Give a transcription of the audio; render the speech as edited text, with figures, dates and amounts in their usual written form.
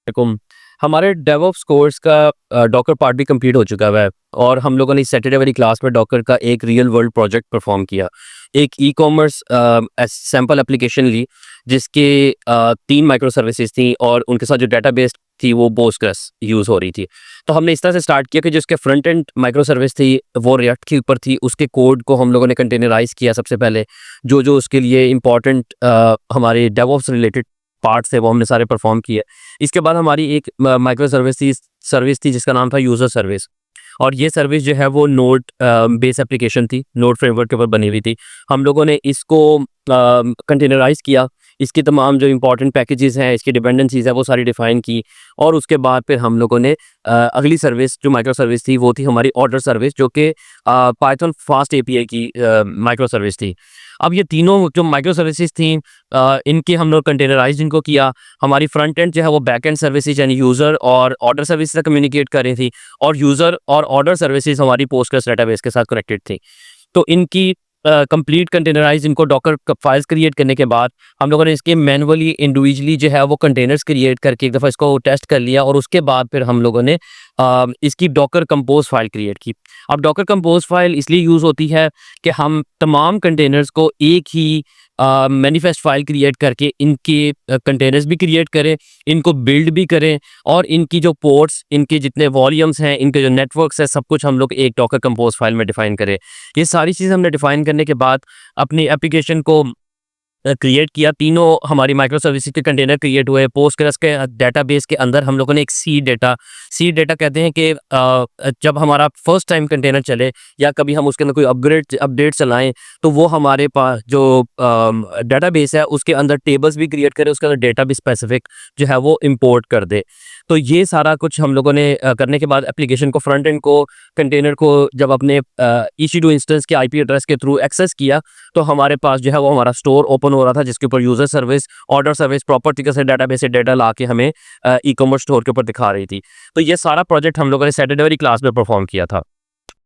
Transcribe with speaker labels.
Speaker 1: अलैकुम। हमारे DevOps course का डॉकर पार्ट भी कंप्लीट हो चुका हुआ है और हम लोगों ने इस सैटरडे वाली क्लास में डॉकर का एक रियल वर्ल्ड प्रोजेक्ट परफॉर्म किया। एक ई कॉमर्स सैम्पल एप्लीकेशन ली जिसके 3 माइक्रो सर्विसेज थी और उनके साथ जो डेटाबेस थी वो पोस्टग्रेस यूज़ हो रही थी। तो हमने इस तरह से स्टार्ट किया कि जिसके फ्रंट एंड माइक्रो सर्विस थी वो रिएक्ट के ऊपर थी, उसके कोड को हम लोगों ने कंटेनराइज़ किया सबसे पहले। जो उसके लिए इम्पोर्टेंट हमारे डेवऑप्स रिलेटेड पार्ट्स थे वो हमने सारे परफॉर्म किए। इसके बाद हमारी एक माइक्रो सर्विस थी जिसका नाम था यूज़र सर्विस। और ये सर्विस जो है वो नोड बेस एप्लीकेशन थी, नोड फ्रेमवर्क के ऊपर बनी हुई थी। हम लोगों ने इसको कंटेनराइज़ किया, इसकी तमाम जो इम्पोर्टेंट पैकेजेस हैं, इसकी डिपेंडेंसीज़ है वो सारी डिफ़ाइन की। और उसके बाद फिर हम लोगों ने अगली सर्विस जो माइक्रो सर्विस थी वो थी हमारी ऑर्डर सर्विस, जो कि पाइथन फास्ट एपीआई की माइक्रो सर्विस थी। अब ये तीनों जो माइक्रो सर्विसेज थी इनके हम लोग कंटेनराइज़ इनको किया। हमारी फ्रंट एंड जो है वो बैक एंड सर्विसेज यानी यूज़र और ऑर्डर सर्विस से कम्युनिकेट कर रही थी, और यूज़र और ऑर्डर सर्विसेज हमारी पोस्टग्रेस डेटाबेस के साथ कनेक्टेड थी। तो इनकी कंप्लीट कंटेनराइज इनको डॉकर फाइल्स क्रिएट करने के बाद हम लोगों ने इसके मैनुअली इंडिविजुअली जो है वो कंटेनर्स क्रिएट करके एक दफ़ा इसको टेस्ट कर लिया, और उसके बाद फिर हम लोगों ने इसकी डॉकर कंपोज फाइल क्रिएट की। अब डॉकर कंपोज फाइल इसलिए यूज़ होती है कि हम तमाम कंटेनर्स को एक ही मैनिफेस्ट फाइल क्रिएट करके इनके कंटेनर्स भी क्रिएट करें, इनको बिल्ड भी करें, और इनकी जो पोर्ट्स, इनके जितने वॉल्यूम्स हैं, इनके जो नेटवर्क्स हैं, सब कुछ हम लोग एक डॉकर कंपोज फाइल में डिफाइन करें। ये सारी चीज़ हमने डिफाइन करने के बाद अपनी एप्लीकेशन को क्रिएट किया। तीनों हमारी माइक्रो सर्विसेज के कंटेनर क्रिएट हुए। पोस्टग्रेस के डेटाबेस के अंदर हम लोगों ने एक सीड डेटा कहते हैं कि जब हमारा फर्स्ट टाइम कंटेनर चले या कभी हम उसके अंदर कोई अपडेट चलाएं, तो वो हमारे पास जो डेटाबेस है उसके अंदर टेबल्स भी क्रिएट करे, उसके अंदर डेटा भी स्पेसिफिक जो है वो इंपोर्ट कर दे। तो ये सारा कुछ हम लोगों ने करने के बाद एप्लीकेशन को, फ्रंट एंड को, कंटेनर को जब अपने EC2 इंस्टेंस के IP एड्रेस के थ्रू एक्सेस किया, तो हमारे पास जो है वो हमारा स्टोर ओपन हो रहा था जिसके ऊपर user service, order service proper तरीके से डेटाबेस से डेटा ला के हमें ई कॉमर्स स्टोर के ऊपर दिखा रही थी। तो ये सारा प्रोजेक्ट हम लोगों ने सैटरडे वाली क्लास में परफॉर्म किया था।